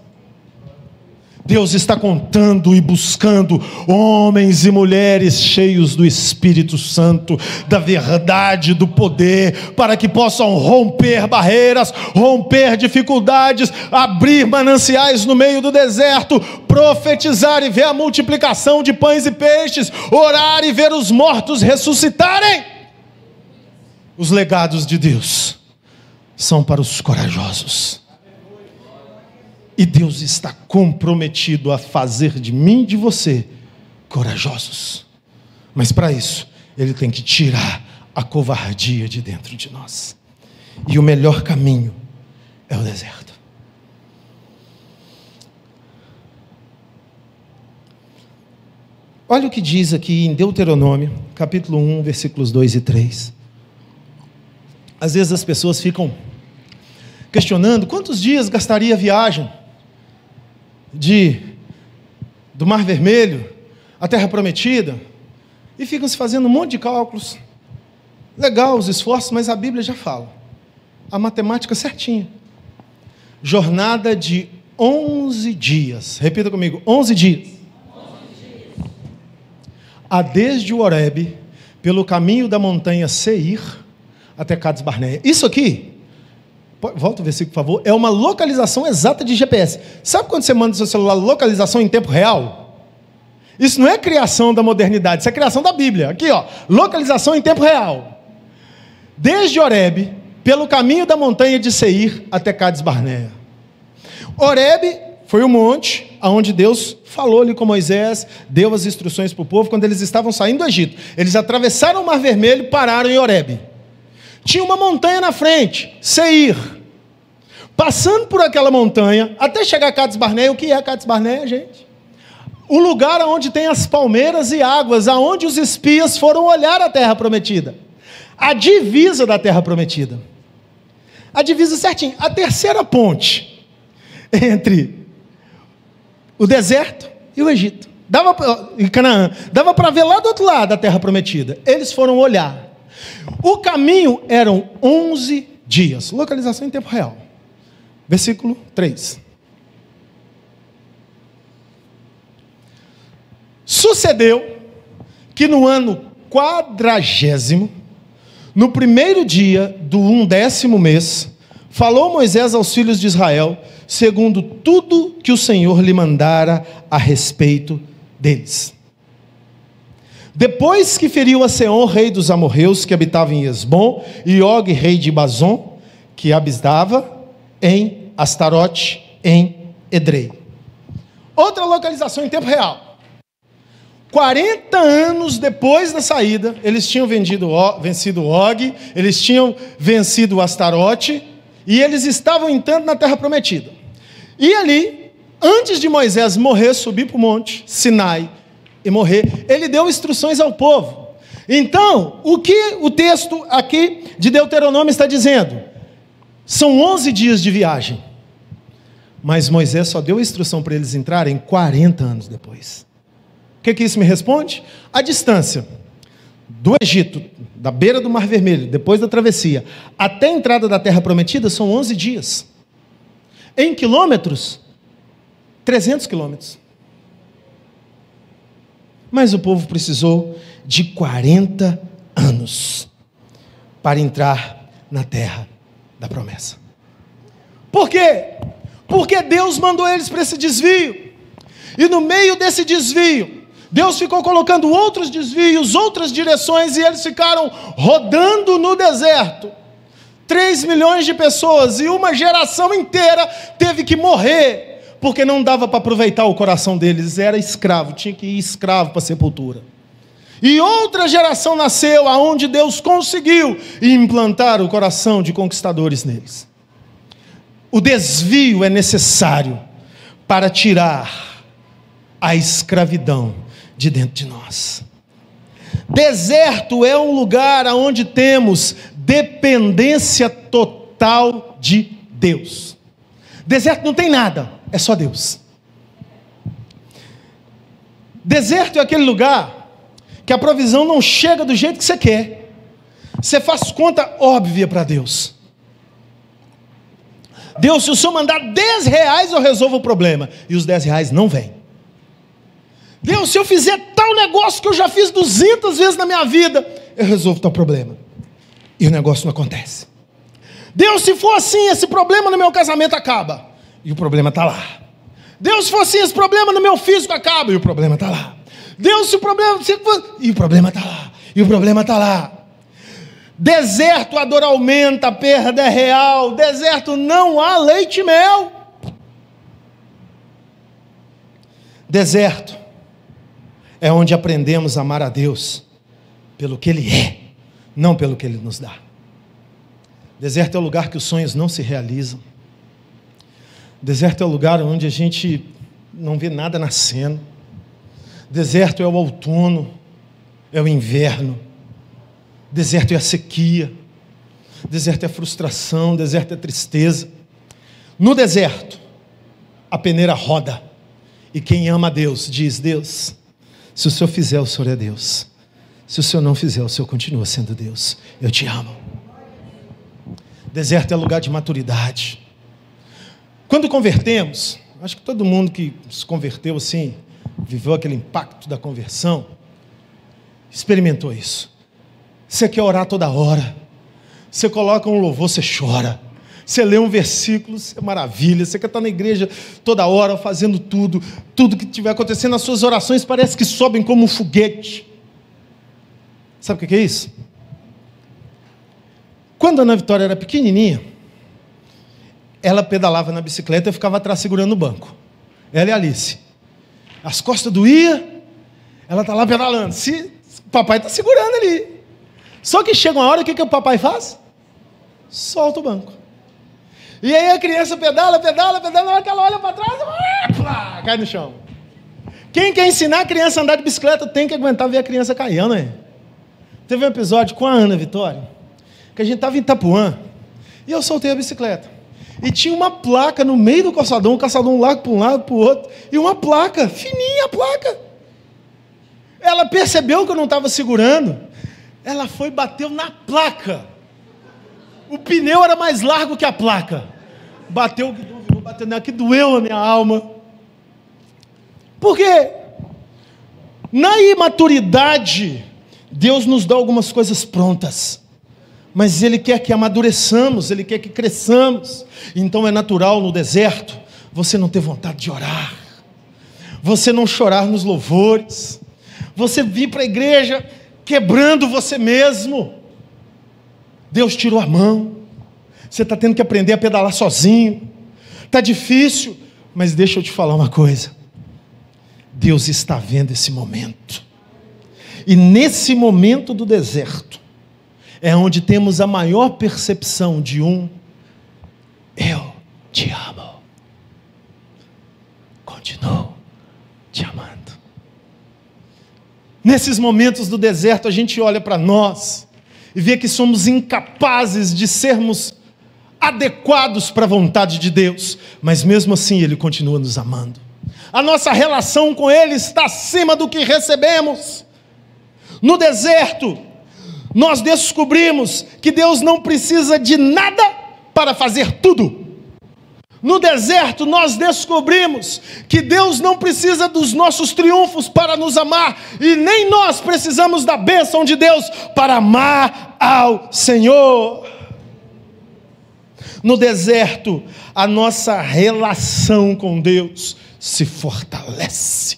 Deus está contando e buscando homens e mulheres cheios do Espírito Santo, da verdade, do poder, para que possam romper barreiras, romper dificuldades, abrir mananciais no meio do deserto, profetizar e ver a multiplicação de pães e peixes, orar e ver os mortos ressuscitarem. Os legados de Deus são para os corajosos. E Deus está comprometido a fazer de mim e de você corajosos. Mas para isso, Ele tem que tirar a covardia de dentro de nós. E o melhor caminho é o deserto. Olha o que diz aqui em Deuteronômio, capítulo 1, versículos 2 e 3. Às vezes as pessoas ficam questionando quantos dias gastaria a viagem do Mar Vermelho à Terra Prometida, e ficam se fazendo um monte de cálculos. Legal os esforços, mas a Bíblia já fala a matemática certinha. Jornada de 11 dias, repita comigo, 11 dias. A desde o Horebe, pelo caminho da montanha Seir até Cades Barneia. Isso aqui, volta o versículo, por favor, é uma localização exata de GPS. Sabe quando você manda no seu celular localização em tempo real? Isso não é criação da modernidade, isso é criação da Bíblia. Aqui, ó, localização em tempo real. Desde Horebe, pelo caminho da montanha de Seir até Cades Barneia. Horebe foi o monte onde Deus falou-lhe com Moisés, deu as instruções para o povo quando eles estavam saindo do Egito. Eles atravessaram o Mar Vermelho e pararam em Horebe. Tinha uma montanha na frente, Seir. Passando por aquela montanha, até chegar a Cades Barneia. O que é Cades Barneia, gente? O lugar onde tem as palmeiras e águas, aonde os espias foram olhar a terra prometida. A divisa da terra prometida. A divisa certinho. A terceira ponte entre o deserto e o Egito. E Canaã. Dava para ver lá do outro lado da terra prometida. Eles foram olhar. O caminho eram 11 dias. Localização em tempo real. Versículo 3. Sucedeu que no ano 40º, no primeiro dia do 11º mês, falou Moisés aos filhos de Israel, segundo tudo que o Senhor lhe mandara a respeito deles. Depois que feriu a Seom, rei dos amorreus, que habitava em Hesbom, e Og, rei de Bazom, que habitava em Astarote, em Edrei. Outra localização em tempo real. 40 anos depois da saída, eles tinham vencido Og, eles tinham vencido Astarote, e eles estavam entrando na terra prometida. E ali, antes de Moisés morrer, subir para o monte Sinai e morrer, ele deu instruções ao povo. Então, o que o texto aqui de Deuteronômio está dizendo? São 11 dias de viagem. Mas Moisés só deu instrução para eles entrarem 40 anos depois. O que isso me responde? A distância do Egito, da beira do Mar Vermelho, depois da travessia, até a entrada da Terra Prometida, são 11 dias. Em quilômetros, 300 quilômetros. Mas o povo precisou de 40 anos para entrar na Terra da Promessa. Por quê? Porque Deus mandou eles para esse desvio. E no meio desse desvio, Deus ficou colocando outros desvios, outras direções, e eles ficaram rodando no deserto. 3 milhões de pessoas, e uma geração inteira teve que morrer, porque não dava para aproveitar o coração deles, era escravo, tinha que ir escravo para a sepultura. E outra geração nasceu, aonde Deus conseguiu implantar o coração de conquistadores neles. O desvio é necessário para tirar a escravidão de dentro de nós. Deserto é um lugar onde temos dependência total de Deus. Deserto não tem nada, é só Deus. Deserto é aquele lugar que a provisão não chega do jeito que você quer. Você faz conta óbvia para Deus. Deus, se o Senhor mandar 10 reais, eu resolvo o problema. E os 10 reais não vêm. Deus, se eu fizer tal negócio que eu já fiz 200 vezes na minha vida, eu resolvo tal problema. E o negócio não acontece. Deus, se for assim, esse problema no meu casamento acaba. E o problema está lá. Deus, se for assim, esse problema no meu físico acaba. E o problema está lá. Deus, se o problema... E o problema está lá. E o problema está lá. Deserto, a dor aumenta, a perda é real. Deserto, não há leite e mel. Deserto é onde aprendemos a amar a Deus pelo que Ele é, não pelo que Ele nos dá. Deserto é o lugar que os sonhos não se realizam. Deserto é o lugar onde a gente não vê nada nascendo. Deserto é o outono, é o inverno. Deserto é a sequia. Deserto é a frustração, deserto é a tristeza. No deserto, a peneira roda. E quem ama a Deus diz: Deus, se o Senhor fizer, o Senhor é Deus. Se o Senhor não fizer, o Senhor continua sendo Deus. Eu te amo. Deserto é lugar de maturidade. Quando convertemos, acho que todo mundo que se converteu assim, viveu aquele impacto da conversão, experimentou isso. Você quer orar toda hora. Você coloca um louvor, você chora. Você lê um versículo, é maravilha. Você quer estar na igreja toda hora, fazendo tudo. Tudo que estiver acontecendo, as suas orações parece que sobem como um foguete. Sabe o que é isso? Quando a Ana Vitória era pequenininha, ela pedalava na bicicleta e ficava atrás segurando o banco. Ela e a Alice. As costas doíam, ela está lá pedalando. O papai está segurando ali. Só que chega uma hora, o que o papai faz? Solta o banco. E aí a criança pedala, na hora que ela olha para trás, cai no chão. Quem quer ensinar a criança a andar de bicicleta tem que aguentar ver a criança caindo, né? Teve um episódio com a Ana Vitória, que a gente estava em Itapuã, e eu soltei a bicicleta. E tinha uma placa no meio do calçadão, um calçadão lá para um lado, para o outro, e uma placa, fininha a placa. Ela percebeu que eu não estava segurando, ela foi e bateu na placa. O pneu era mais largo que a placa. Bateu nela, que doeu a minha alma. Por quê? Na imaturidade, Deus nos dá algumas coisas prontas. Mas Ele quer que amadureçamos, Ele quer que cresçamos. Então é natural no deserto você não ter vontade de orar, você não chorar nos louvores, você vir para a igreja quebrando você mesmo. Deus tirou a mão, você está tendo que aprender a pedalar sozinho, está difícil, mas deixa eu te falar uma coisa, Deus está vendo esse momento, e nesse momento do deserto, é onde temos a maior percepção de eu te amo, continuo te amando. Nesses momentos do deserto, a gente olha para nós e vê que somos incapazes de sermos adequados para a vontade de Deus, mas mesmo assim Ele continua nos amando. A nossa relação com Ele está acima do que recebemos. No deserto, nós descobrimos que Deus não precisa de nada para fazer tudo. No deserto, nós descobrimos que Deus não precisa dos nossos triunfos para nos amar, e nem nós precisamos da bênção de Deus para amar ao Senhor. No deserto, a nossa relação com Deus se fortalece.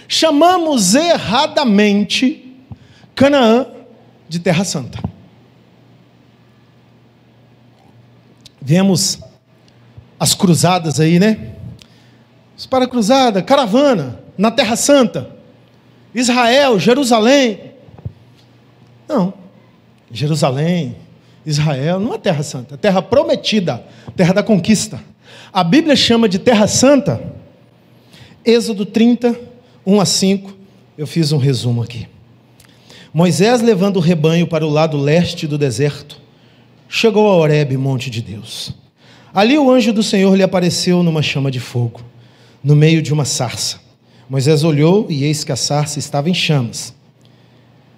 Chamamos erradamente Canaã de Terra Santa. Vemos as cruzadas aí, né? Para a cruzada, caravana, na Terra Santa, Israel, Jerusalém. Não, Jerusalém, Israel, não é Terra Santa, é Terra Prometida, Terra da Conquista. A Bíblia chama de Terra Santa, Êxodo 30, 1 a 5, eu fiz um resumo aqui. Moisés, levando o rebanho para o lado leste do deserto, chegou a Horebe, monte de Deus. Ali o anjo do Senhor lhe apareceu numa chama de fogo, no meio de uma sarça. Moisés olhou e eis que a sarça estava em chamas,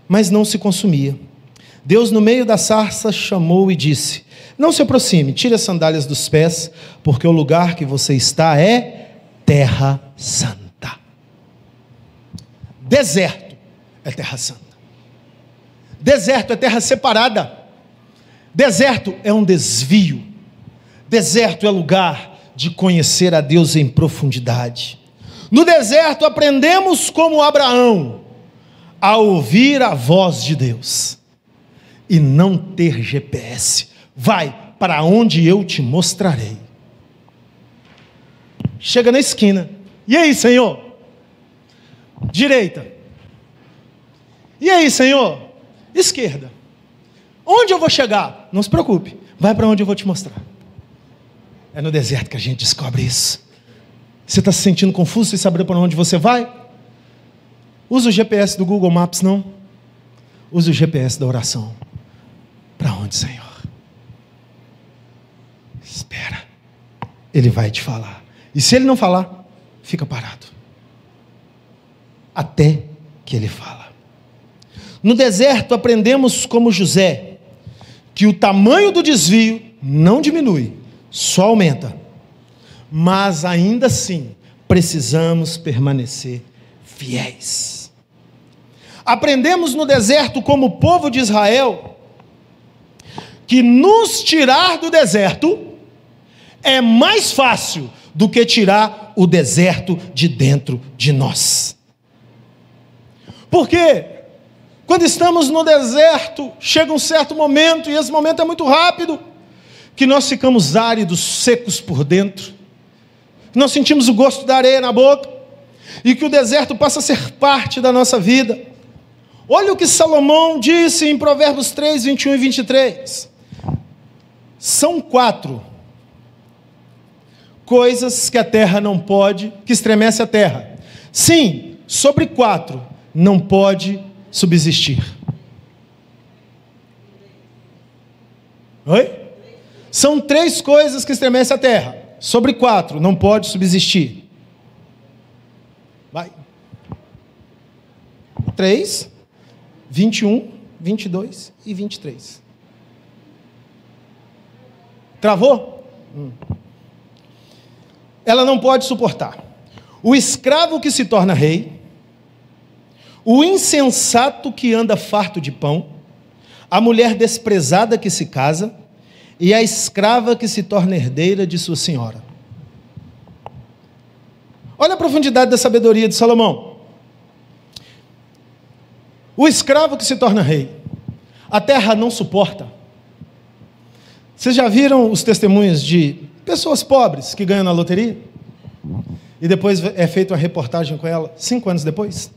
mas não se consumia. Deus, no meio da sarça, chamou e disse: não se aproxime, tire as sandálias dos pés, porque o lugar que você está é Terra Santa. Deserto é Terra Santa. Deserto é terra separada. Deserto é um desvio. Deserto é lugar de conhecer a Deus em profundidade. No deserto aprendemos como Abraão a ouvir a voz de Deus e não ter GPS. Vai para onde eu te mostrarei. Chega na esquina. E aí, Senhor? Direita. E aí, Senhor? Esquerda. Onde eu vou chegar? Não se preocupe. Vai para onde eu vou te mostrar. É no deserto que a gente descobre isso. Você está se sentindo confuso sem saber para onde você vai? Usa o GPS do Google Maps, não. Usa o GPS da oração. Para onde, Senhor? Espera. Ele vai te falar. E se ele não falar, fica parado. Até que ele fala. No deserto aprendemos como José, que o tamanho do desvio não diminui, só aumenta. Mas ainda assim, precisamos permanecer fiéis. Aprendemos no deserto como o povo de Israel, que nos tirar do deserto é mais fácil do que tirar o deserto de dentro de nós. Por quê? Quando estamos no deserto, chega um certo momento, e esse momento é muito rápido, que nós ficamos áridos, secos por dentro, nós sentimos o gosto da areia na boca, e que o deserto passa a ser parte da nossa vida. Olha o que Salomão disse em Provérbios 3, 21 e 23. São 4 coisas que a terra não pode, que estremece a terra. Sim, sobre 4 não pode subsistir. Oi? São 3 coisas que estremecem a terra. Sobre 4 não pode subsistir. Vai. 3, 21, 22 e 23. Travou? Ela não pode suportar o escravo que se torna rei, o insensato que anda farto de pão, a mulher desprezada que se casa e a escrava que se torna herdeira de sua senhora. Olha a profundidade da sabedoria de Salomão. O escravo que se torna rei. A terra não suporta. Vocês já viram os testemunhos de pessoas pobres que ganham na loteria? E depois é feita uma reportagem com ela, 5 anos depois?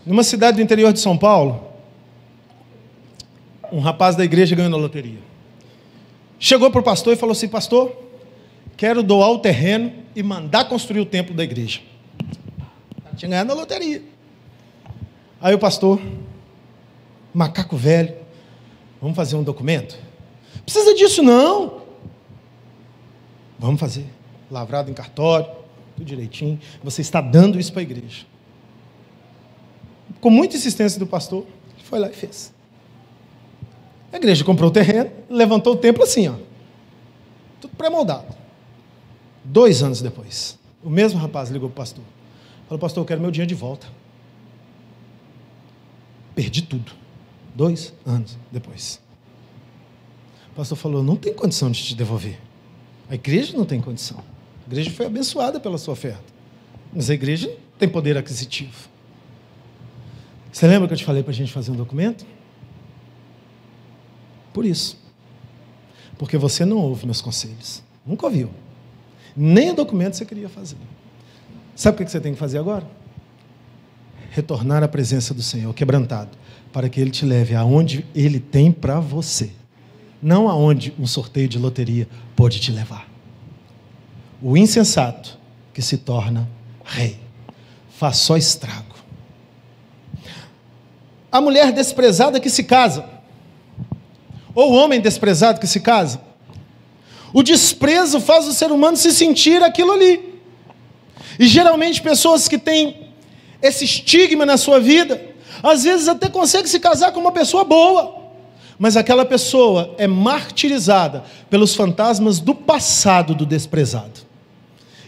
Numa cidade do interior de São Paulo, um rapaz da igreja ganhou na loteria. Chegou para o pastor e falou assim: pastor, quero doar o terreno e mandar construir o templo da igreja. Tinha ganhado na loteria. Aí o pastor, macaco velho, vamos fazer um documento? Precisa disso não. Vamos fazer. Lavrado em cartório, tudo direitinho. Você está dando isso para a igreja. Com muita insistência do pastor, ele foi lá e fez. A igreja comprou o terreno, levantou o templo assim, ó, tudo pré-moldado. 2 anos depois, o mesmo rapaz ligou para o pastor. Falou: pastor, eu quero meu dinheiro de volta. Perdi tudo. 2 anos depois. O pastor falou: não tem condição de te devolver. A igreja não tem condição. A igreja foi abençoada pela sua oferta. Mas a igreja tem poder aquisitivo. Você lembra que eu te falei para a gente fazer um documento? Por isso. Porque você não ouve meus conselhos. Nunca ouviu. Nem o documento você queria fazer. Sabe o que você tem que fazer agora? Retornar à presença do Senhor, quebrantado, para que Ele te leve aonde Ele tem para você. Não aonde um sorteio de loteria pode te levar. O insensato que se torna rei faz só estrago. A mulher desprezada que se casa, ou o homem desprezado que se casa, o desprezo faz o ser humano se sentir aquilo ali. E geralmente pessoas que têm esse estigma na sua vida, às vezes até conseguem se casar com uma pessoa boa, mas aquela pessoa é martirizada pelos fantasmas do passado do desprezado.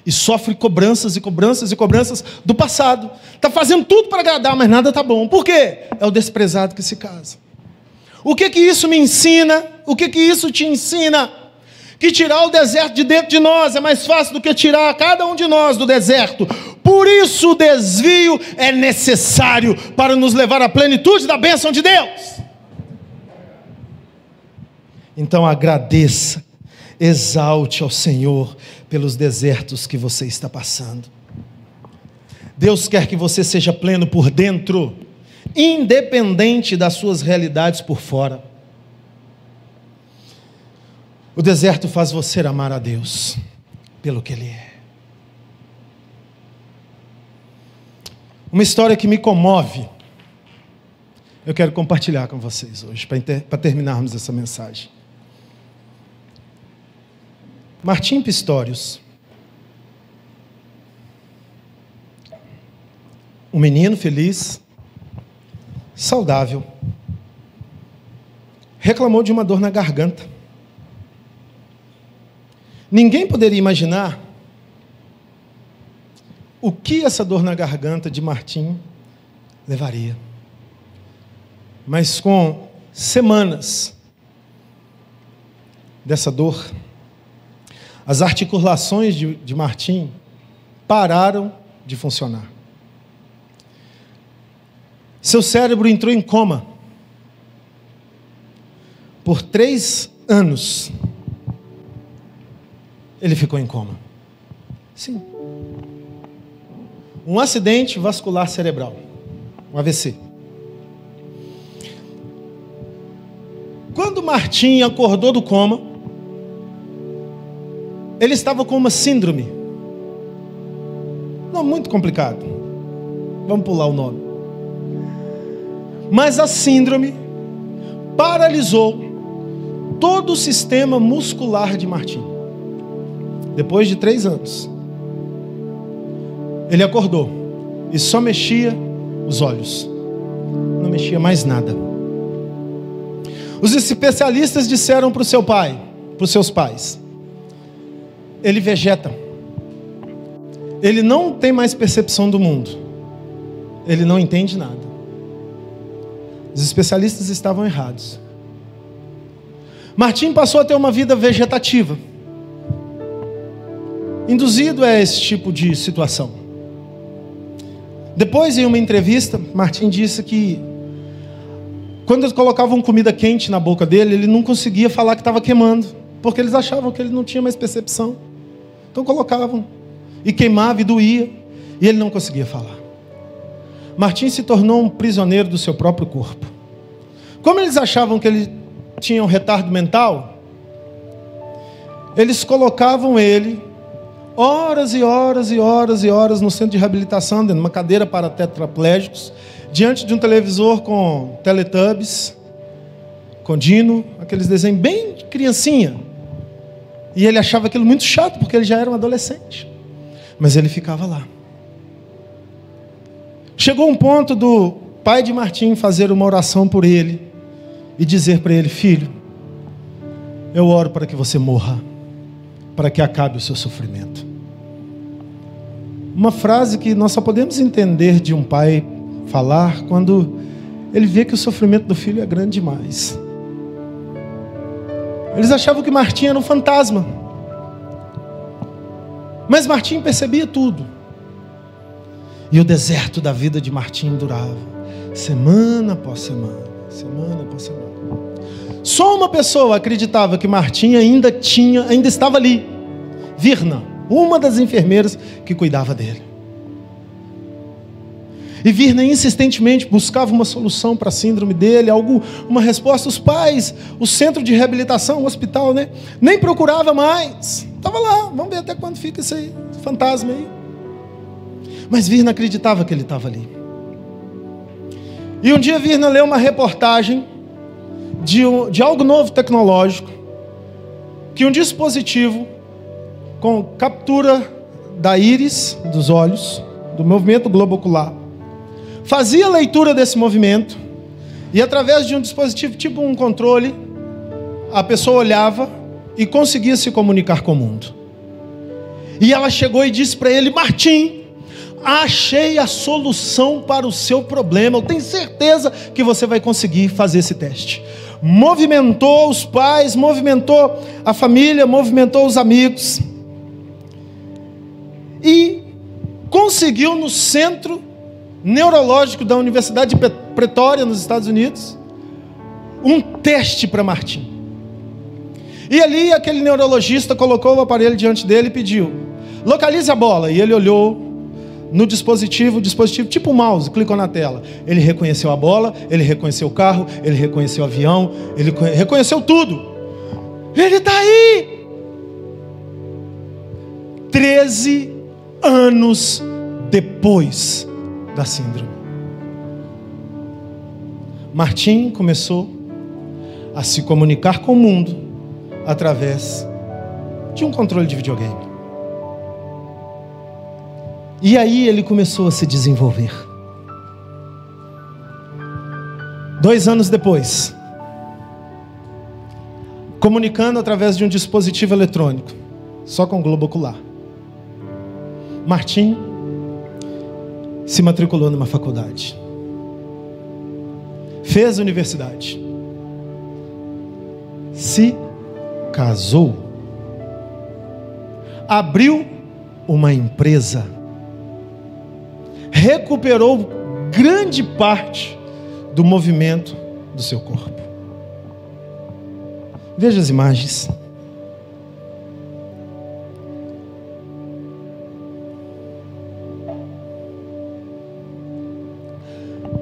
E sofre cobranças e cobranças e cobranças do passado. Está fazendo tudo para agradar, mas nada está bom. Por quê? É o desprezado que se casa. O que isso me ensina? O que isso te ensina? Que tirar o deserto de dentro de nós é mais fácil do que tirar cada um de nós do deserto. Por isso o desvio é necessário para nos levar à plenitude da bênção de Deus. Então agradeça, exalte ao Senhor pelos desertos que você está passando. Deus quer que você seja pleno por dentro, independente das suas realidades por fora. O deserto faz você amar a Deus pelo que Ele é. Uma história que me comove, eu quero compartilhar com vocês hoje, para terminarmos essa mensagem. Martim Pistorius, um menino feliz, saudável, reclamou de uma dor na garganta. Ninguém poderia imaginar o que essa dor na garganta de Martim levaria. Mas com semanas dessa dor, as articulações de Martim pararam de funcionar. Seu cérebro entrou em coma. Por 3 anos, ele ficou em coma. Sim. Um acidente vascular cerebral, um AVC. Quando Martim acordou do coma, ele estava com uma síndrome. Não, muito complicado. Vamos pular o nome. Mas a síndrome paralisou todo o sistema muscular de Martim. Depois de 3 anos, ele acordou e só mexia os olhos. Não mexia mais nada. Os especialistas disseram para o seu pai, para os seus pais: ele vegeta. Ele não tem mais percepção do mundo. Ele não entende nada. Os especialistas estavam errados. Martim passou a ter uma vida vegetativa, induzido a esse tipo de situação. Depois, em uma entrevista, Martim disse que quando eles colocavam comida quente na boca dele, ele não conseguia falar que estava queimando, porque eles achavam que ele não tinha mais percepção. Então colocavam, e queimava e doía, e ele não conseguia falar. Martim se tornou um prisioneiro do seu próprio corpo. Como eles achavam que ele tinha um retardo mental, eles colocavam ele horas e horas e horas e horas no centro de reabilitação, numa cadeira para tetraplégicos, diante de um televisor com Teletubbies, com Dino, aqueles desenhos bem de criancinha. E ele achava aquilo muito chato, porque ele já era um adolescente. Mas ele ficava lá. Chegou um ponto do pai de Martim fazer uma oração por ele e dizer para ele: filho, eu oro para que você morra, para que acabe o seu sofrimento. Uma frase que nós só podemos entender de um pai falar quando ele vê que o sofrimento do filho é grande demais. Eles achavam que Martim era um fantasma, mas Martim percebia tudo. E o deserto da vida de Martim durava semana após semana, semana após semana. Só uma pessoa acreditava que Martim ainda estava ali: Virna, uma das enfermeiras que cuidava dele. E Virna insistentemente buscava uma solução para a síndrome dele, uma resposta. Os pais, o centro de reabilitação, o hospital, nem procurava mais. Estava lá, vamos ver até quando fica esse fantasma aí. Mas Virna acreditava que ele estava ali. E um dia Virna leu uma reportagem de algo novo tecnológico, que um dispositivo com captura da íris, dos olhos, do movimento globo ocular, fazia a leitura desse movimento, e através de um dispositivo, tipo um controle, a pessoa olhava e conseguia se comunicar com o mundo. E ela chegou e disse para ele: Martim, achei a solução para o seu problema, eu tenho certeza que você vai conseguir fazer esse teste. Movimentou os pais, movimentou a família, movimentou os amigos, e conseguiu no centro neurológico da Universidade de Pretória, nos Estados Unidos, um teste para Martim. E ali aquele neurologista colocou o aparelho diante dele e pediu: localize a bola. E ele olhou no dispositivo tipo um mouse, clicou na tela. Ele reconheceu a bola, ele reconheceu o carro, ele reconheceu o avião, ele reconheceu tudo. Ele está aí! 13 anos depois da síndrome, Martim começou a se comunicar com o mundo através de um controle de videogame. E aí ele começou a se desenvolver. 2 anos depois, comunicando através de um dispositivo eletrônico, só com globo ocular, Martim se matriculou numa faculdade, fez universidade, se casou, abriu uma empresa, recuperou grande parte do movimento do seu corpo. Veja as imagens.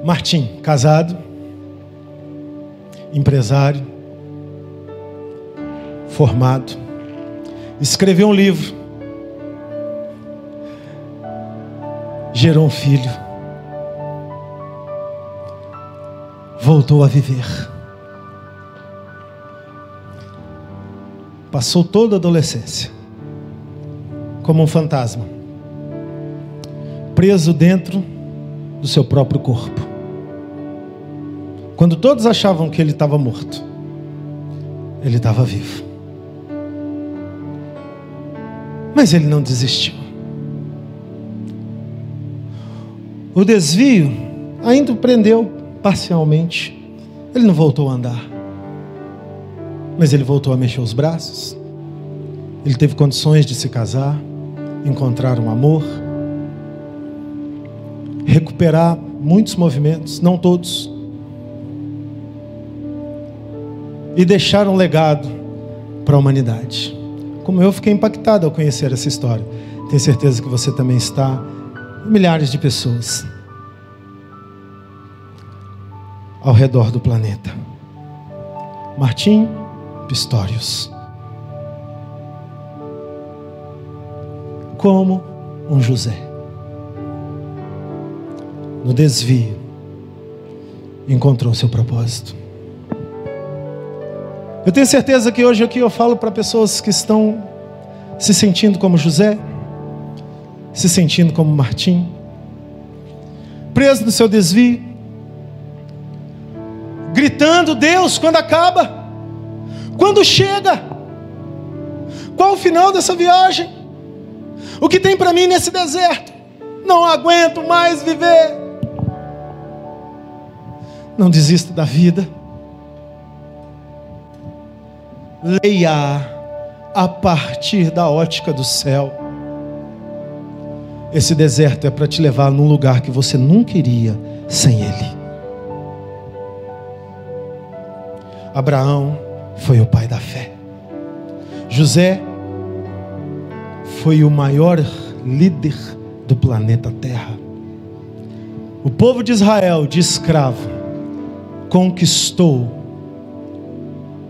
Martim, casado, empresário, formado, escreveu um livro, gerou um filho, voltou a viver, passou toda a adolescência como um fantasma, preso dentro do seu próprio corpo. Quando todos achavam que ele estava morto, ele estava vivo. Mas ele não desistiu. O desvio ainda o prendeu parcialmente. Ele não voltou a andar, mas ele voltou a mexer os braços. Ele teve condições de se casar, encontrar um amor, recuperar muitos movimentos, não todos, e deixar um legado para a humanidade. Como eu fiquei impactado ao conhecer essa história. Tenho certeza que você também está, e milhares de pessoas ao redor do planeta. Martim Pistorius. Como um José. No desvio, encontrou seu propósito. Eu tenho certeza que hoje aqui eu falo para pessoas que estão se sentindo como José, se sentindo como Martim, preso no seu desvio, gritando: Deus, quando acaba? Quando chega? Qual o final dessa viagem? O que tem para mim nesse deserto? Não aguento mais viver. Não desista da vida. Leia a partir da ótica do céu. Esse deserto é para te levar num lugar que você nunca iria sem ele. Abraão foi o pai da fé. José foi o maior líder do planeta Terra. O povo de Israel, de escravo, conquistou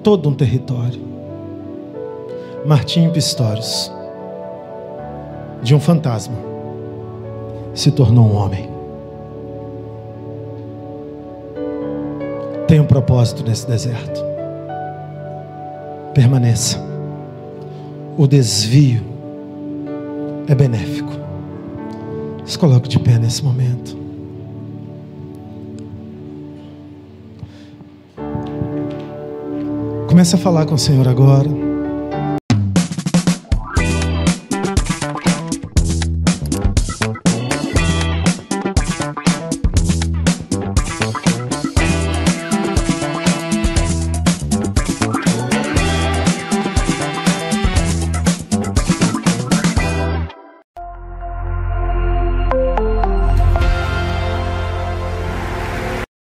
todo um território. Martim Pistorius, de um fantasma, se tornou um homem. Tem um propósito nesse deserto. Permaneça. O desvio é benéfico. Se coloque de pé nesse momento. Comece a falar com o Senhor agora.